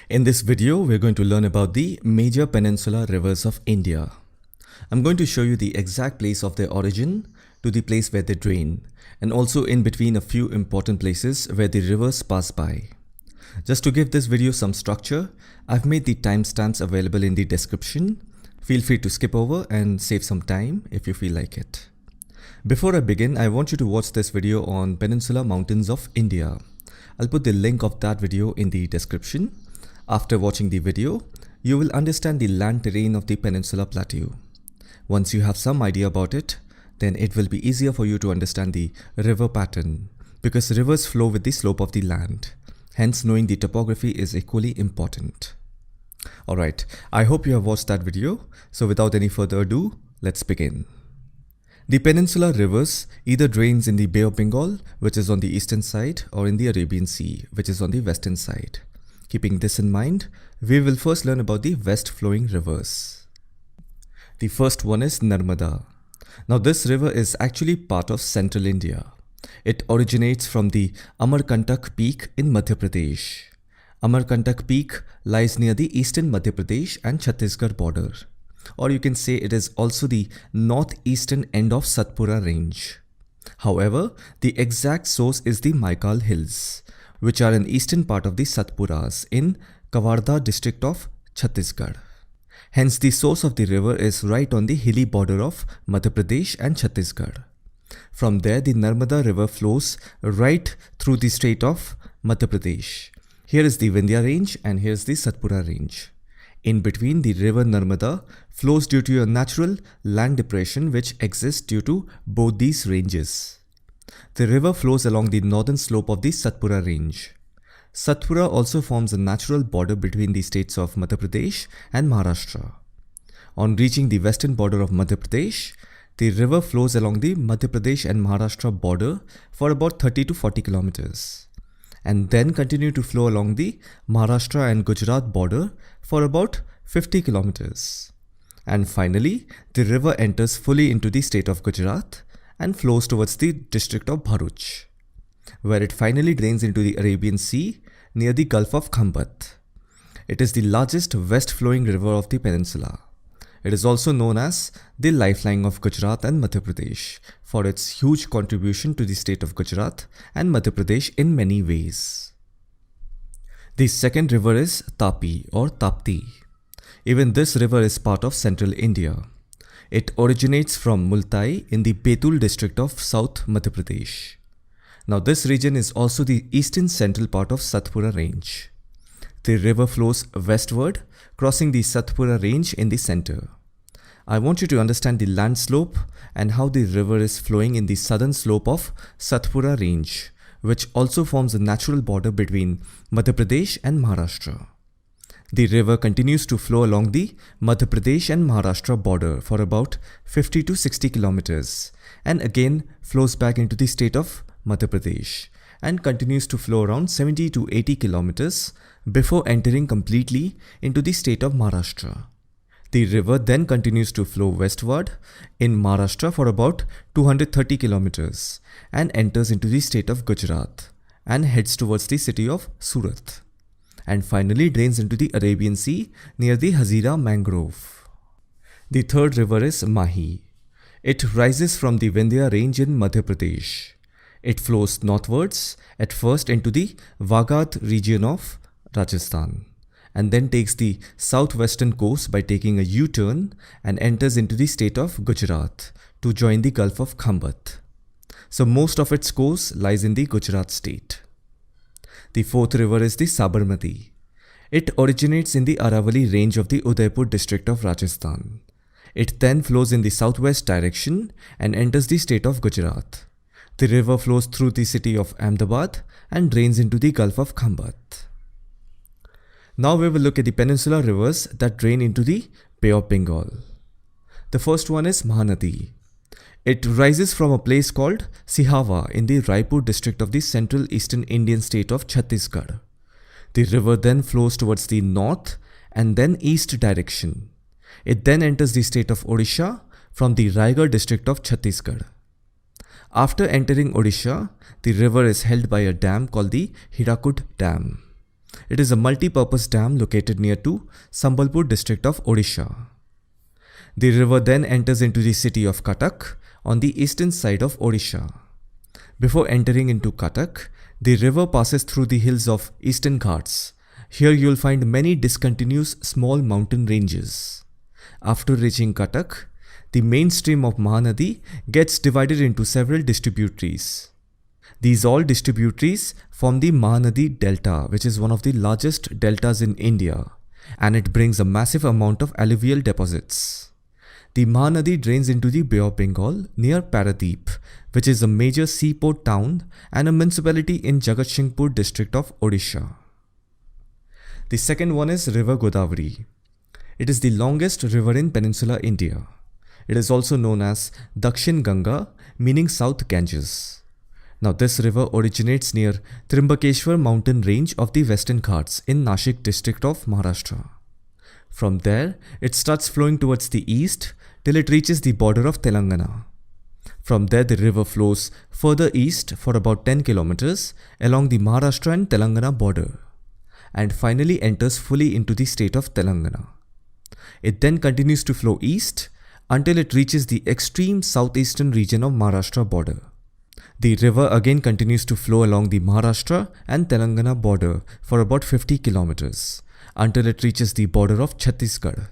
In this video, we're going to learn about the major peninsular rivers of India. I'm going to show you the exact place of their origin to the place where they drain, and also in between a few important places where the rivers pass by. Just to give this video some structure, I've made the timestamps available in the description. Feel free to skip over and save some time if you feel like it. Before I begin, I want you to watch this video on Peninsular Mountains of India. I'll put the link of that video in the description. After watching the video, you will understand the land terrain of the Peninsula Plateau. Once you have some idea about it, then it will be easier for you to understand the river pattern, because rivers flow with the slope of the land. Hence, knowing the topography is equally important. Alright, I hope you have watched that video. So without any further ado, let's begin. The peninsular rivers either drains in the Bay of Bengal, which is on the eastern side, or in the Arabian Sea, which is on the western side. Keeping this in mind, we will first learn about the west-flowing rivers. The first one is Narmada. Now this river is actually part of central India. It originates from the Amarkantak Peak in Madhya Pradesh. Amarkantak Peak lies near the eastern Madhya Pradesh and Chhattisgarh border. Or you can say it is also the northeastern end of Satpura range. However, the exact source is the Maikal Hills, which are in eastern part of the Satpuras in Kawarda district of Chhattisgarh. Hence, the source of the river is right on the hilly border of Madhya Pradesh and Chhattisgarh. From there, the Narmada river flows right through the state of Madhya Pradesh. Here is the Vindhya range and here is the Satpura range. In between, the river Narmada flows due to a natural land depression which exists due to both these ranges. The river flows along the northern slope of the Satpura range. Satpura also forms a natural border between the states of Madhya Pradesh and Maharashtra. On reaching the western border of Madhya Pradesh, the river flows along the Madhya Pradesh and Maharashtra border for about 30 to 40 kilometers, and then continue to flow along the Maharashtra and Gujarat border for about 50 kilometers. And finally, the river enters fully into the state of Gujarat and flows towards the district of Bharuch, where it finally drains into the Arabian Sea near the Gulf of Khambat. It is the largest west-flowing river of the peninsula. It is also known as the lifeline of Gujarat and Madhya Pradesh for its huge contribution to the state of Gujarat and Madhya Pradesh in many ways. The second river is Tapi or Tapti. Even this river is part of central India. It originates from Multai in the Betul district of South Madhya Pradesh. Now this region is also the eastern central part of Satpura range. The river flows westward, crossing the Satpura range in the center. I want you to understand the land slope and how the river is flowing in the southern slope of Satpura range, which also forms a natural border between Madhya Pradesh and Maharashtra. The river continues to flow along the Madhya Pradesh and Maharashtra border for about 50 to 60 kilometers and again flows back into the state of Madhya Pradesh and continues to flow around 70 to 80 kilometers before entering completely into the state of Maharashtra. The river then continues to flow westward in Maharashtra for about 230 kilometers and enters into the state of Gujarat and heads towards the city of Surat, and finally drains into the Arabian Sea near the Hazira mangrove. The third river is Mahi. It rises from the Vindhya range in Madhya Pradesh. It flows northwards at first into the Wagad region of Rajasthan, and then takes the southwestern coast by taking a U-turn and enters into the state of Gujarat to join the Gulf of Khambat. So most of its course lies in the Gujarat state. The fourth river is the Sabarmati. It originates in the Aravalli range of the Udaipur district of Rajasthan. It then flows in the southwest direction and enters the state of Gujarat. The river flows through the city of Ahmedabad and drains into the Gulf of Khambat. Now we will look at the peninsular rivers that drain into the Bay of Bengal. The first one is Mahanadi. It rises from a place called Sihava in the Raipur district of the central eastern Indian state of Chhattisgarh. The river then flows towards the north and then east direction. It then enters the state of Odisha from the Raigad district of Chhattisgarh. After entering Odisha, the river is held by a dam called the Hirakud Dam. It is a multi-purpose dam located near to Sambalpur district of Odisha. The river then enters into the city of Cuttack on the eastern side of Odisha. Before entering into Cuttack, the river passes through the hills of Eastern Ghats. Here you will find many discontinuous small mountain ranges. After reaching Cuttack, the main stream of Mahanadi gets divided into several distributaries. These all distributaries form the Mahanadi Delta, which is one of the largest deltas in India, and it brings a massive amount of alluvial deposits. The Mahanadi drains into the Bay of Bengal near Paradeep, which is a major seaport town and a municipality in Jagatsinghpur district of Odisha. The second one is River Godavari. It is the longest river in peninsular India. It is also known as Dakshin Ganga, meaning South Ganges. Now this river originates near Trimbakeshwar mountain range of the Western Ghats in Nashik district of Maharashtra. From there, it starts flowing towards the east till it reaches the border of Telangana. From there, the river flows further east for about 10 kilometers along the Maharashtra and Telangana border, and finally enters fully into the state of Telangana. It then continues to flow east until it reaches the extreme southeastern region of Maharashtra border. The river again continues to flow along the Maharashtra and Telangana border for about 50 kilometers until it reaches the border of Chhattisgarh.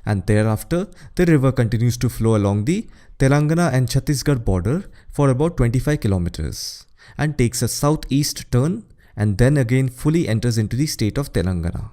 And thereafter, the river continues to flow along the Telangana and Chhattisgarh border for about 25 kilometers and takes a southeast turn and then again fully enters into the state of Telangana.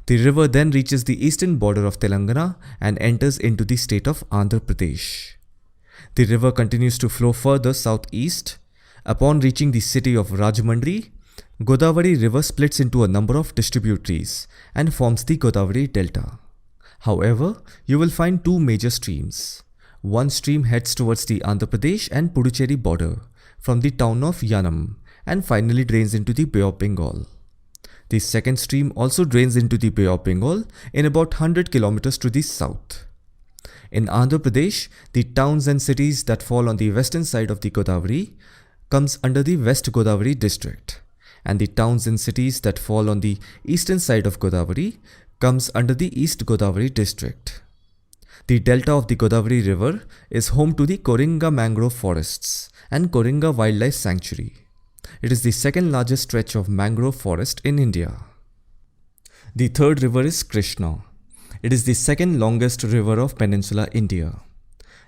The river then reaches the eastern border of Telangana and enters into the state of Andhra Pradesh. The river continues to flow further southeast. Upon reaching the city of Rajahmundry, Godavari river splits into a number of distributaries and forms the Godavari Delta. However, you will find two major streams. One stream heads towards the Andhra Pradesh and Puducherry border from the town of Yanam and finally drains into the Bay of Bengal. The second stream also drains into the Bay of Bengal in about 100 kilometers to the south. In Andhra Pradesh, the towns and cities that fall on the western side of the Godavari comes under the West Godavari district, and the towns and cities that fall on the eastern side of Godavari comes under the East Godavari district. The delta of the Godavari river is home to the Koringa mangrove forests and Koringa Wildlife Sanctuary. It is the second largest stretch of mangrove forest in India. The third river is Krishna. It is the second longest river of peninsular India.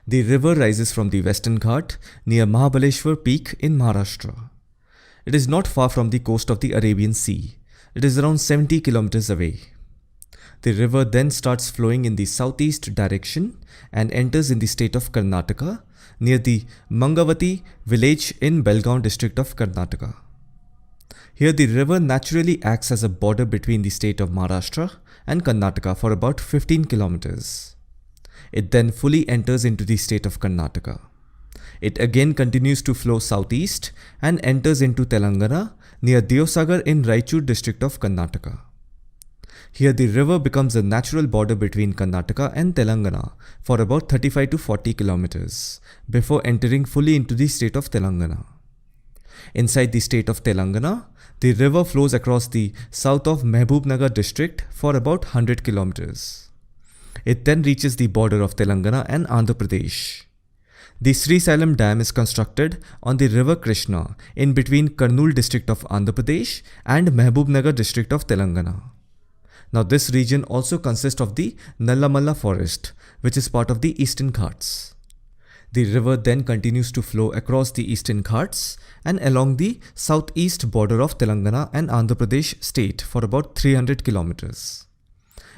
The river rises from the Western Ghat near Mahabaleshwar Peak in Maharashtra. It is not far from the coast of the Arabian Sea. It is around 70 kilometers away. The river then starts flowing in the southeast direction and enters in the state of Karnataka near the Mangavati village in Belgaum district of Karnataka. Here the river naturally acts as a border between the state of Maharashtra and Karnataka for about 15 kilometers. It then fully enters into the state of Karnataka. It again continues to flow southeast and enters into Telangana near Deosagar in Raichur district of Karnataka. Here the river becomes a natural border between Karnataka and Telangana for about 35 to 40 kilometers before entering fully into the state of Telangana. Inside the state of Telangana, the river flows across the south of Mehbubnagar district for about 100 kilometers. It then reaches the border of Telangana and Andhra Pradesh. The Srisailam Dam is constructed on the river Krishna in between Kurnool district of Andhra Pradesh and Mehbubnagar district of Telangana. Now this region also consists of the Nallamalla forest, which is part of the Eastern Ghats. The river then continues to flow across the Eastern Ghats and along the southeast border of Telangana and Andhra Pradesh state for about 300 kilometers,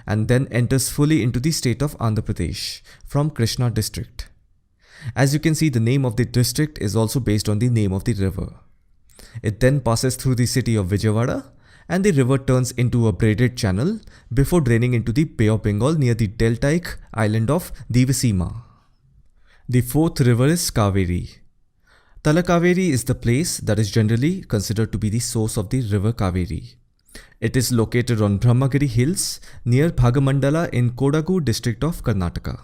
and then enters fully into the state of Andhra Pradesh from Krishna district. As you can see, the name of the district is also based on the name of the river. It then passes through the city of Vijayawada, and the river turns into a braided channel before draining into the Bay of Bengal near the deltaic island of Divasima. The fourth river is Kaveri. Talakaveri is the place that is generally considered to be the source of the river Kaveri. It is located on Brahmagiri Hills near Bhagamandala in Kodagu district of Karnataka.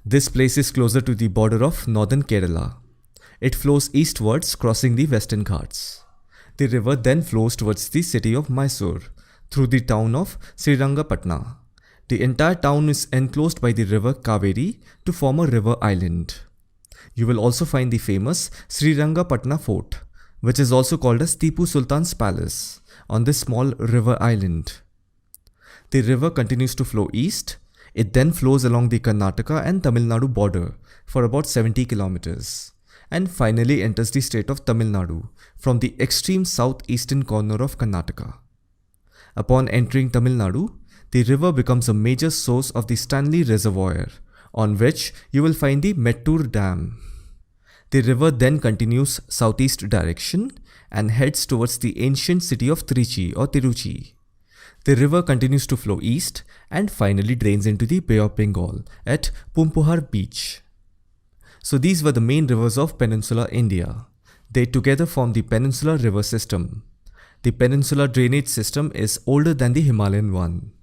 This place is closer to the border of northern Kerala. It flows eastwards crossing the Western Ghats. The river then flows towards the city of Mysore through the town of Srirangapatna. The entire town is enclosed by the river Kaveri to form a river island. You will also find the famous Srirangapatna fort, which is also called as Tipu Sultan's palace, on this small river island. The river continues to flow east. It then flows along the Karnataka and Tamil Nadu border for about 70 kilometers and finally enters the state of Tamil Nadu from the extreme southeastern corner of Karnataka. Upon entering Tamil Nadu, the river becomes a major source of the Stanley Reservoir, on which you will find the Mettur Dam. The river then continues southeast direction and heads towards the ancient city of Trichy or Tiruchi. The river continues to flow east and finally drains into the Bay of Bengal at Pumpuhar Beach. So these were the main rivers of peninsular India. They together form the Peninsular River System. The peninsular drainage system is older than the Himalayan one.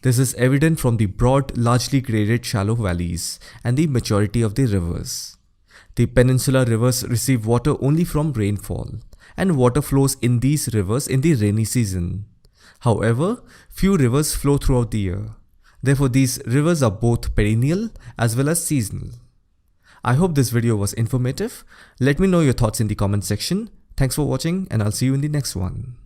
This is evident from the broad, largely graded shallow valleys and the maturity of the rivers. The peninsular rivers receive water only from rainfall, and water flows in these rivers in the rainy season. However, few rivers flow throughout the year. Therefore, these rivers are both perennial as well as seasonal. I hope this video was informative. Let me know your thoughts in the comment section. Thanks for watching, and I'll see you in the next one.